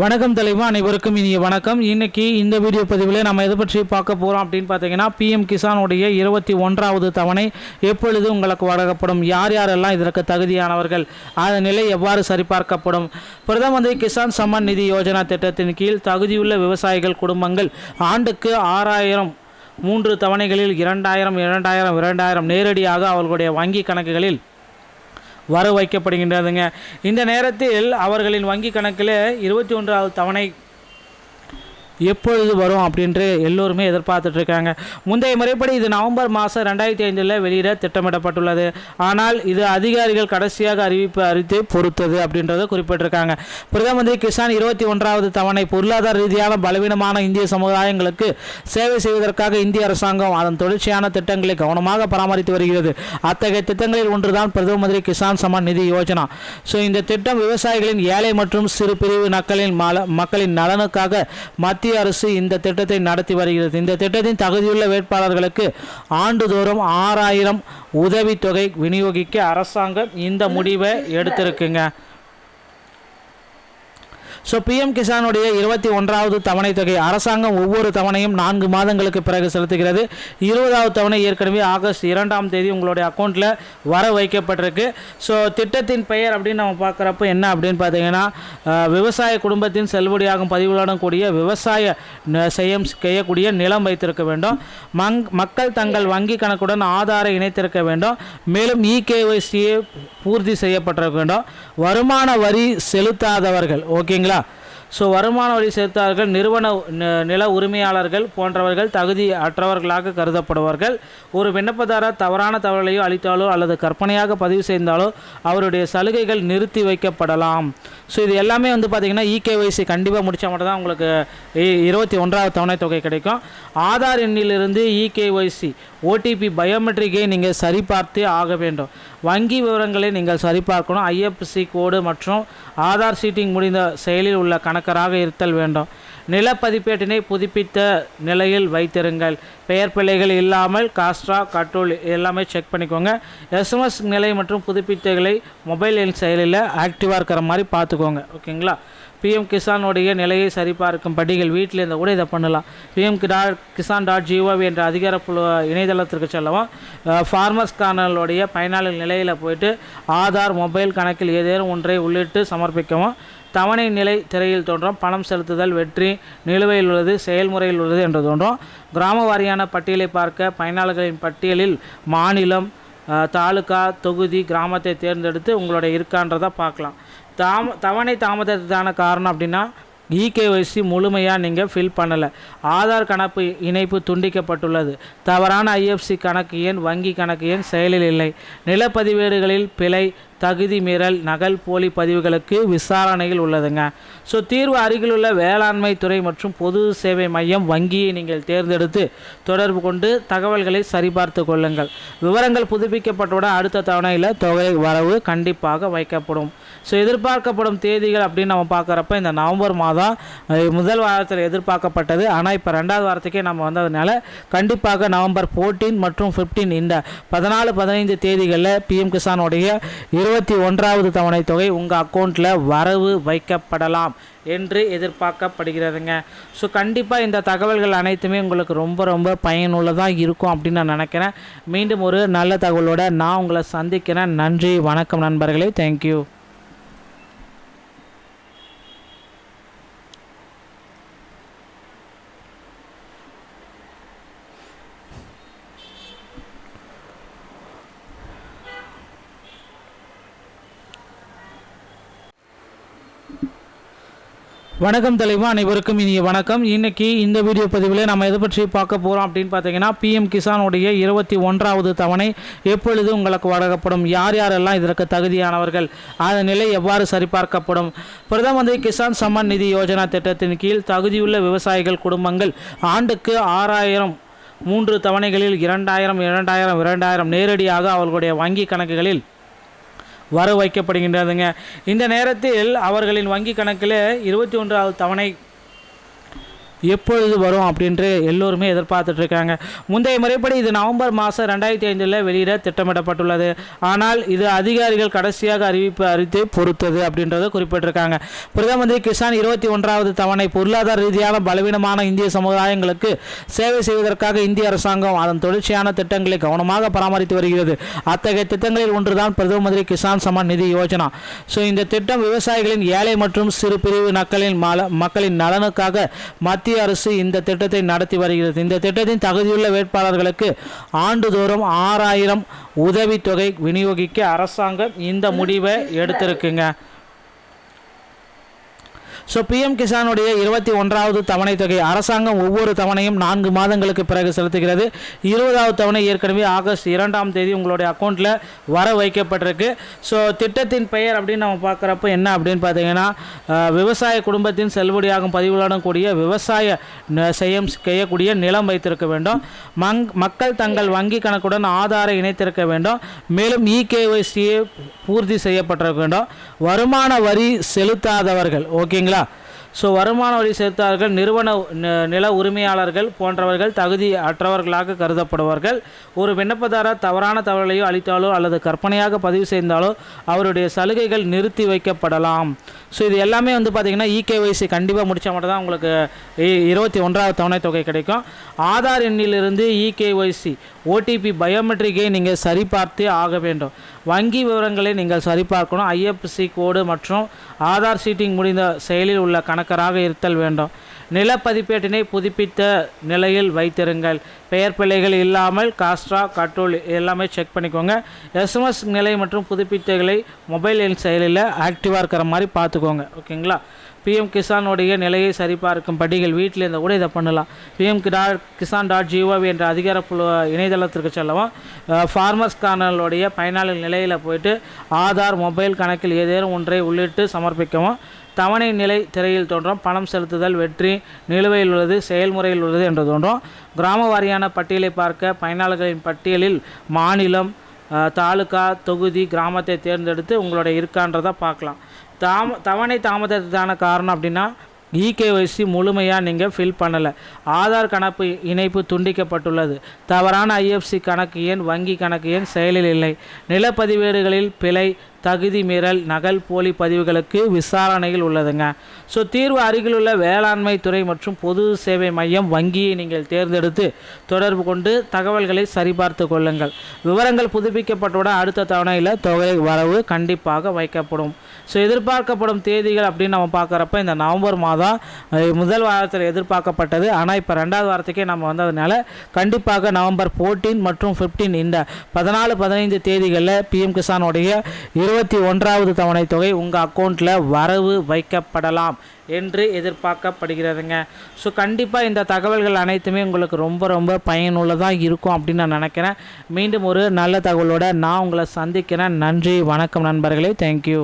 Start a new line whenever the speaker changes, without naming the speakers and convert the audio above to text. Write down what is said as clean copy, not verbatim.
வணக்கம் தலைவா, அனைவருக்கும் இனிய வணக்கம். இன்னைக்கு இந்த வீடியோ பதிவில் நம்ம எதை பற்றி பார்க்க போகிறோம் அப்படின்னு பார்த்தீங்கன்னா, பிஎம் கிசானுடைய 21வது தவணை எப்பொழுது உங்களுக்கு வழங்கப்படும், யார் யாரெல்லாம் இதற்கு தகுதியானவர்கள், அதன் நிலை எவ்வாறு சரிபார்க்கப்படும், பிரதம மந்திரி கிசான் சம்மான் நிதி யோஜனா திட்டத்தின் கீழ் தகுதியுள்ள விவசாயிகள் குடும்பங்கள் ஆண்டுக்கு 6000 3 தவணைகளில் 2000 நேரடியாக அவர்களுடைய வங்கி கணக்குகளில் வர வைக்கப்படுகின்றதுங்க. இந்த நேரத்தில் அவர்களின் வங்கி கணக்கில் 21வது தவணை எப்பொழுது வரும் அப்படின்ட்டு எல்லோருமே எதிர்பார்த்துட்ருக்காங்க. முந்தைய முறைப்படி இது நவம்பர் மாதம் 2005 வெளியிட திட்டமிடப்பட்டுள்ளது. ஆனால் இது அதிகாரிகள் கடைசியாக அறிவித்து பொறுத்தது அப்படின்றத குறிப்பிட்டிருக்காங்க. பிரதம மந்திரி கிசான் 21வது தவணை பொருளாதார ரீதியான பலவீனமான இந்திய சமுதாயங்களுக்கு சேவை செய்வதற்காக இந்திய அரசாங்கம் அதன் தொடர்ச்சியான திட்டங்களை கவனமாக பராமரித்து வருகிறது. அத்தகைய திட்டங்களில் ஒன்றுதான் பிரதம மந்திரி கிசான் சம்மான் நிதி யோஜனா. இந்த திட்டம் விவசாயிகளின் ஏழை மற்றும் சிறு பிரிவு மக்களின் நலனுக்காக மத்திய அரசு இந்த திட்டத்தை நடத்தி வருகிறது. இந்த திட்டத்தின் தகுதியுள்ள வேட்பாளர்களுக்கு ஆண்டுதோறும் 6000 உதவித்தொகை விநியோகிக்க அரசாங்கம் இந்த முடிவை எடுத்திருக்குங்க. பிஎம் கிசானுடைய 21வது தவணை தொகை அரசாங்கம் ஒவ்வொரு தவணையும் 4 மாதங்களுக்கு பிறகு செலுத்துகிறது. 20வது தவணை ஏற்கனவே ஆகஸ்ட் 2ஆம் தேதி உங்களுடைய அக்கௌண்ட்டில் வர வைக்கப்பட்டிருக்கு. திட்டத்தின் பெயர் அப்படின்னு நம்ம பார்க்குறப்ப என்ன அப்படின்னு பார்த்தீங்கன்னா, விவசாய குடும்பத்தின் செல்லுபடியாகும் பதிவுடன் கூடிய விவசாய செய்யக்கூடிய நிலம் வைத்திருக்க வேண்டும். மக்கள் தங்கள் வங்கி கணக்குடன் ஆதாரை இணைத்திருக்க வேண்டும். மேலும் இகேஒய்சியை பூர்த்தி செய்யப்பட்டிருக்க வேண்டும். வருமான வரி செலுத்தாதவர்கள், ஓகேங்களா, வருமான வரி செலுத்தார்கள், நிறுவன நில உரிமையாளர்கள் போன்றவர்கள் தகுதி அற்றவர்களாக கருதப்படுவார்கள். ஒரு விண்ணப்பதாரர் தவறான தகவலையோ அளித்தாலோ அல்லது கற்பனையாக பதிவு செய்தாலோ அவருடைய சலுகைகள் நிறுத்தி வைக்கப்படலாம். இது எல்லாமே பார்த்திங்கன்னா இகேஒய்சி கண்டிப்பாக முடித்தா மட்டும் தான் உங்களுக்கு 21வது தவணை தொகை கிடைக்கும். ஆதார் எண்ணிலிருந்து இகேஒய்சி ஓடிபி பயோமெட்ரிக்கை நீங்கள் சரிபார்த்தே ஆக வேண்டும். வங்கி விவரங்களை நீங்கள் சரிபார்க்கணும். ஐஎஃப்எஸ்சி கோடு மற்றும் ஆதார் சீட்டிங் முடிந்த செயலில் உள்ள கணக்கராக இருத்தல் வேண்டும். நிலப்பதிப்பேட்டினை புதுப்பித்த நிலையில் வைத்திருங்கள். பெயர் பிழைகள் இல்லாமல் காஸ்ட்ரா கட்ரோல் எல்லாமே செக் பண்ணிக்கோங்க. எஸ்எம்எஸ் நிலை மற்றும் புதுப்பித்தகளை மொபைல் எண் செயலில் ஆக்டிவாக இருக்கிற மாதிரி பார்த்துக்கோங்க, ஓகேங்களா. பிஎம் கிசானுடைய நிலையை சரிபார்க்கும் படிகள் வீட்டில் இருந்தால் கூட இதை பண்ணலாம். pm.kisan.gov என்ற அதிகாரப்பூர்வ இணையதளத்திற்கு செல்லவும். ஃபார்மர்ஸ் கார்னலுடைய பயனாளர் நிலையில் போயிட்டு ஆதார் மொபைல் கணக்கில் ஏதேனும் ஒன்றை உள்ளிட்டு சமர்ப்பிக்கவும். தவணை நிலை திரையில் தோன்றும். பணம் செலுத்துதல் வெற்றி, நிலுவையில் உள்ளது, செயல்முறையில் உள்ளது என்று தோன்றும். கிராம வாரியான பட்டியலை பார்க்க பயனாளர்களின் பட்டியலில் மாநிலம், தாலுகா, தொகுதி, கிராமத்தை தேர்ந்தெடுத்து உங்களுடைய இருக்கான்றதை பார்க்கலாம். தவணை தாமதத்துக்கான காரணம் அப்படின்னா இகேஒய்சி முழுமையாக நீங்கள் ஃபில் பண்ணலை, ஆதார் கணக்கு இணைப்பு துண்டிக்கப்பட்டுள்ளது, தவறான ஐஎஃப்சி கணக்கு எண், வங்கி கணக்கு எண் செயலில் இல்லை, நிலப்பதிவேடுகளில் பிழை, தகுதி மீறல், நகல் போலி பதிவுகளுக்கு விசாரணையில் உள்ளதுங்க. தீர்வு அருகிலுள்ள வேளாண்மை துறை மற்றும் பொது சேவை மையம் வங்கியை நீங்கள் தேர்ந்தெடுத்து தொடர்பு கொண்டு தகவல்களை சரிபார்த்து கொள்ளுங்கள். விவரங்கள் புதுப்பிக்கப்பட்டவுடன் அடுத்த தவணையில் தொகை வரவு கண்டிப்பாக வைக்கப்படும். எதிர்பார்க்கப்படும் தேதிகள் அப்படின்னு நம்ம பார்க்குறப்ப இந்த நவம்பர் மாதம் முதல் வாரத்தில் எதிர்பார்க்கப்பட்டது. ஆனால் இப்போ 2வது வாரத்துக்கே நம்ம வந்ததுனால கண்டிப்பாக நவம்பர் 14 மற்றும் 15 இந்த 14, 15 தேதிகளில் பிஎம் கிசானுடைய 21வது தவணை தொகை உங்கள் அக்கௌண்ட்டில் வரவு வைக்கப்படலாம் என்று எதிர்பார்க்கப்படுகிறதுங்க. கண்டிப்பாக இந்த தகவல்கள் அனைத்துமே உங்களுக்கு ரொம்ப பயனுள்ளதாக இருக்கும் அப்படின்னு நான் நினைக்கிறேன். மீண்டும் ஒரு நல்ல தகவலோடு நான் உங்களை சந்திக்கிறேன். நன்றி, வணக்கம் நண்பர்களே. தேங்க்யூ. வணக்கம் தலைவா, அனைவருக்கும் இனிய வணக்கம். இன்றைக்கி இந்த வீடியோ பதிவில் நம்ம எதை பற்றி பார்க்க போகிறோம் அப்படின்னு பார்த்தீங்கன்னா, பிஎம் கிசானுடைய 21வது தவணை எப்பொழுது உங்களுக்கு வழங்கப்படும், யார் யாரெல்லாம் இதற்கு தகுதியானவர்கள், அதன் நிலை எவ்வாறு சரிபார்க்கப்படும். பிரதம மந்திரி கிசான் சம்மான் நிதி யோஜனா திட்டத்தின் கீழ் தகுதியுள்ள விவசாயிகள் குடும்பங்கள் ஆண்டுக்கு 6000 3 தவணைகளில் 2000 நேரடியாக அவர்களுடைய வங்கி கணக்குகளில் வர வைக்கப்படுகின்றதுங்க. இந்த நேரத்தில் அவர்களின் வங்கி கணக்கில் 21வது தவணை எப்பொழுது வரும் அப்படின்ட்டு எல்லோருமே எதிர்பார்த்துட்ருக்காங்க. முந்தைய முறைப்படி இது நவம்பர் மாதம் 2005 வெளியிட திட்டமிடப்பட்டுள்ளது. ஆனால் இது அதிகாரிகள் கடைசியாக அறிவித்து பொறுத்தது அப்படின்றத குறிப்பிட்டிருக்காங்க. பிரதம மந்திரி கிசான் 21வது தவணை பொருளாதார ரீதியான பலவீனமான இந்திய சமுதாயங்களுக்கு சேவை செய்வதற்காக இந்திய அரசாங்கம் அதன் தொடர்ச்சியான திட்டங்களை கவனமாக பராமரித்து வருகிறது. அத்தகைய திட்டங்களில் ஒன்றுதான் பிரதம மந்திரி கிசான் சம்மான் நிதி யோஜனா. ஸோ இந்த திட்டம் விவசாயிகளின் ஏழை மற்றும் சிறு பிரிவு மக்களின் நலனுக்காக மத்திய அரசு இந்த திட்டத்தை நடத்தி வருகிறது. இந்த திட்டத்தின் தகுதியுள்ள வேட்பாளர்களுக்கு ஆண்டுதோறும் 6000 உதவித்தொகை விநியோகிக்க அரசாங்கம் இந்த முடிவை எடுத்திருக்குங்க. ஸோ பிஎம் கிசானுடைய 21வது தவணை தொகை அரசாங்கம் ஒவ்வொரு தவணையும் 4 மாதங்களுக்கு பிறகு செலுத்துகிறது. 20வது தவணை ஏற்கனவே ஆகஸ்ட் 2ஆம் தேதி உங்களுடைய அக்கௌண்ட்டில் வர வைக்கப்பட்டிருக்கு. ஸோ திட்டத்தின் பெயர் அப்படின்னு நம்ம பார்க்குறப்ப என்ன அப்படின்னு பார்த்தீங்கன்னா, விவசாய குடும்பத்தின் செல்லுபடியாகும் பதிவுடன் கூடிய விவசாய செய்யக்கூடிய நிலம் வைத்திருக்க வேண்டும். மக்கள் தங்கள் வங்கி கணக்குடன் ஆதாரை இணைத்திருக்க வேண்டும். மேலும் இகேஒய்சியை பூர்த்தி செய்யப்பட்டிருக்க வேண்டும். வருமான வரி செலுத்தாதவர்கள், ஓகேங்களா, ஸோ வருமான வரி செலுத்தார்கள், நிறுவன நில உரிமையாளர்கள் போன்றவர்கள் தகுதி அற்றவர்களாக கருதப்படுவார்கள். ஒரு விண்ணப்பதாரர் தவறான தகவலையோ அளித்தாலோ அல்லது கற்பனையாக பதிவு செய்தாலோ அவருடைய சலுகைகள் நிறுத்தி வைக்கப்படலாம். ஸோ இது எல்லாமே பார்த்திங்கன்னா இகேஒய்சி கண்டிப்பாக முடித்தா மட்டும் தான் உங்களுக்கு 21வது தவணை தொகை கிடைக்கும். ஆதார் எண்ணிலிருந்து இகேஒய்சி ஓடிபி பயோமெட்ரிக்கை நீங்கள் சரிபார்த்தே ஆக வேண்டும். வங்கி விவரங்களை நீங்கள் சரிபார்க்கணும். ஐஎஃப்எஸ்சி கோடு மற்றும் ஆதார் சீட்டிங் முடிந்த செயலில் உள்ள கணக்கராக இருத்தல் வேண்டும். நிலப்பதிப்பேட்டினை புதுப்பித்த நிலையில் வைத்திருங்கள். பெயர் பிழைகள் இல்லாமல் காஸ்ட்ரா கட்ரோல் எல்லாமே செக் பண்ணிக்கோங்க. எஸ்எம்எஸ் நிலை மற்றும் புதுப்பித்தகளை மொபைல் எண் செயலில் ஆக்டிவாக இருக்கிற மாதிரி பார்த்துக்கோங்க, ஓகேங்களா. பிஎம் கிசானுடைய நிலையை சரிபார்க்கும் படிகள் வீட்டில் இருந்த கூட இதை பண்ணலாம். pm.kisan.gov என்ற அதிகாரப்புல இணையதளத்திற்கு செல்லவும் ஃபார்மர்ஸ் கார்னலுடைய பயனாளர் நிலையில் போயிட்டு ஆதார் மொபைல் கணக்கில் ஏதேனும் ஒன்றை உள்ளிட்டு சமர்ப்பிக்கவும். தவணை நிலை திரையில் தோன்றும். பணம் செலுத்துதல் வெற்றி, நிலுவையில் உள்ளது, செயல்முறையில் உள்ளது என்று தோன்றும். கிராம வாரியான பட்டியலை பார்க்க பயனாளர்களின் பட்டியலில் மாநிலம், தாலுகா, தொகுதி, கிராமத்தை தேர்ந்தெடுத்து உங்களுடைய இருக்கான்றதை பார்க்கலாம். தவணை தாமதத்துக்கான காரணம் அப்படின்னா இகேஒய்சி முழுமையாக நீங்கள் ஃபில் பண்ணலை. ஆதார் கணக்கு இணைப்பு துண்டிக்கப்பட்டுள்ளது. தவறான ஐஎஃப்சி கணக்கு எண், வங்கி கணக்கு எண் செயலில் இல்லை. நிலப்பதிவேடுகளில் பிழை, தகுதி மீறல், நகல் போலி பதிவுகளுக்கு விசாரணையில் உள்ளதுங்க. ஸோ தீர்வு அருகிலுள்ள வேளாண்மை துறை மற்றும் பொது சேவை மையம் வங்கியை நீங்கள் தேர்ந்தெடுத்து தொடர்பு கொண்டு தகவல்களை சரிபார்த்து கொள்ளுங்கள். விவரங்கள் புதுப்பிக்கப்பட்டவுடன் அடுத்த தவணையில் தொகை வரவு கண்டிப்பாக வைக்கப்படும். ஸோ எதிர்பார்க்கப்படும் தேதிகள் அப்படின்னு நம்ம பார்க்குறப்ப இந்த நவம்பர் மாதம் முதல் வாரத்தில் எதிர்பார்க்கப்பட்டது. ஆனால் இப்போ 2வது வாரத்துக்கே நம்ம வந்ததுனால கண்டிப்பாக நவம்பர் 14 மற்றும் 15 இந்த 14, 15 தேதிகளில் பிஎம் கிசானுடைய 21வது தவணை தொகை உங்கள் அக்கௌண்ட்டில் வரவு வைக்கப்படலாம் என்று எதிர்பார்க்கப்படுகிறதுங்க. ஸோ கண்டிப்பாக இந்த தகவல்கள் அனைத்துமே உங்களுக்கு ரொம்ப ரொம்ப பயனுள்ளதாக இருக்கும் அப்படின்னு நான் நினைக்கிறேன். மீண்டும் ஒரு நல்ல தகவலோடு நான் உங்களை சந்திக்கிறேன். நன்றி, வணக்கம் நண்பர்களே. தேங்க்யூ.